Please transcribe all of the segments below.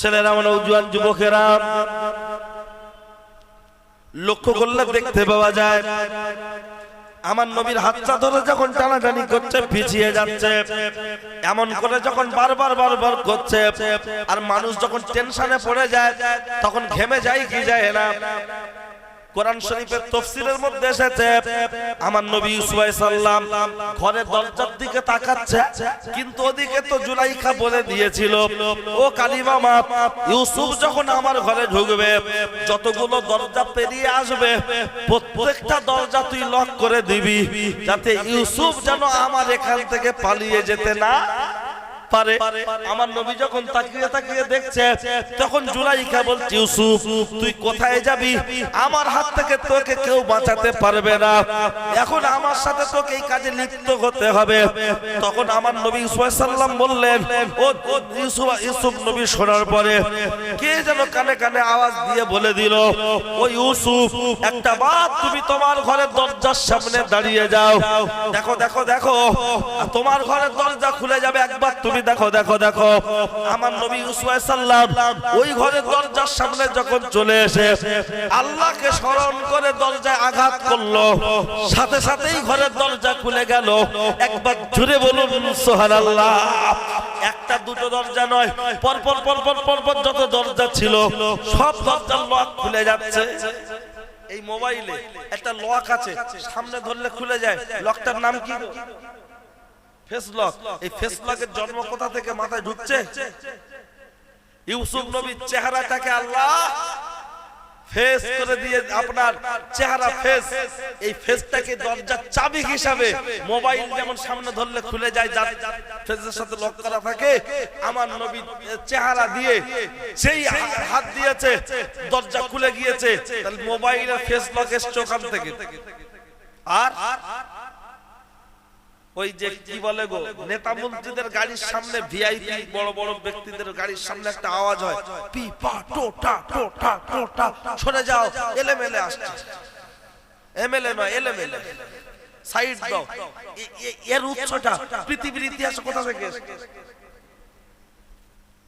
ছেলেরা নওজোয়ান যুবকেরা লক্ষ্য করলে দেখতে পাওয়া যায় আমার নবীর হাতটা ধরে যখন টানাটানি করছে পিছিয়ে যাচ্ছে, এমন করে যখন বারবার করছে, আর মানুষ যখন টেনশনে পড়ে যায় তখন ঘেমে যায় কি যায় না। কোরআন শরীফের তাফসীরের মধ্যে এসেছে আমার নবী ইউসুফ আলাইহিস সালাম ঘরের দরজার দিকে তাকাচ্ছে, কিন্তু ওদিকে তো জুলাইখা বলে দিয়েছিল ও কালিমা মা ইউসুফ যখন আমার ঘরে ঢুকবে যতগুলো দরজা পেরিয়ে আসবে প্রত্যেকটা দরজা তুই লক করে দিবি, যাতে ইউসুফ যেন আমার এখান থেকে পালিয়ে যেতে না পারে। আমার নবী যখন তাকিয়ে দেখছে তখন জুলাইখা বলছে ইউসুফ তুই কোথায় যাবি, আমার হাত থেকে তোকে কেউ বাঁচাতে পারবে না, এখন আমার সাথে তোকে এই কাজে লিপ্ত হতে হবে। তখন আমার নবী ইউসুফ আলাইহিস সালাম বললেন ও ইউসুফ নবী শোনার পরে কে যেন কানে কানে আওয়াজ দিয়ে বলে দিল ও ইউসুফ একটা বার তুমি তোমার ঘরের দরজার সামনে দাঁড়িয়ে যাও, দেখো দেখো দেখো তোমার ঘরের দরজা খুলে যাবে, একবার তুমি দেখো দেখো দেখো। আমার নবী ইউসুফ আলাইহিস সালাম ওই ঘরের দরজার সামনে যখন চলে এসে আল্লাহকে স্মরণ করে দরজায় আঘাত করলো, সাথে সাথেই ঘরের দরজা খুলে গেল। একবার জোরে বলুন সুবহানাল্লাহ। একটা দুটো দরজা নয়, পরপর যত দরজা ছিল সব দরজার লক খুলে যাচ্ছে। এই মোবাইলে একটা লক আছে, সামনে ধরলে খুলে যায়, লকটার নাম কি? Face lock. এই ফেস লকের জন্ম কোথা থেকে মাথায় ঢুকছে? ইউসুফ নবীর চেহারাটাকে আল্লাহ ফেস করে দিয়ে আপনার চেহারা ফেস, এই ফেসটাকে দরজার চাবি হিসাবে মোবাইল যেমন সামনে ধরলে খুলে যায় যার ফেসের সাথে লক করা থাকে, আমার নবী চেহারা দিয়ে সেই হাত দিয়েছে দরজা খুলে গিয়েছে। তাহলে মোবাইলের ফেস লক এসছে ওখান থেকে। আর ওই যে কি বলে গো নেতা মন্ত্রীদের গাড়ির সামনে ভিআইপি বড় বড় ব্যক্তিদের গাড়ির সামনে একটা আওয়াজ হয় পি পা টোটা টোটা টোটা, সরে যাও এলেমেলে আসছে, এমএলএ নয় এলেমেলে, সাইড দাও। এর উৎসটা পৃথিবীর ইতিহাসে কোথা থেকে এসেছে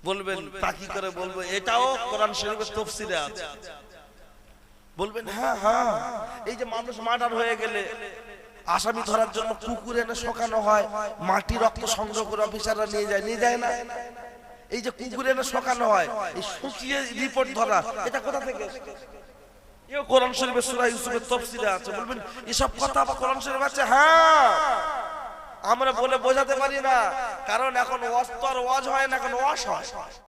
বলবেন? তাকি করে বলবো এটাও কোরআন শরীফের তাফসীরে আছে। বলবেন হ্যাঁ হ্যাঁ, এই যে মানুষ মার্ডার হয়ে গেলে আসামি ধরার জন্য কুকুর এনে শোকানো হয়, মাটি রক্ত সংগ্রহ করে অফিসাররা নিয়ে যায় না? এই যে কুকুর এনে শোকানো হয়, এই শুকিয়ে রিপোর্ট ধরা, এটা কোথা থেকে এসেছে? এও কোরআন শরীফের সূরা ইউসুফের তাফসীরে আছে। বলবেন এসব কথা আবার কোরআন শরীফে আছে? হ্যাঁ, আমরা বলে বোঝাতে পারি না, কারণ এখন ওয়াজ তো আর ওয়াজ হয় না, এখন ওয়াশ হয়।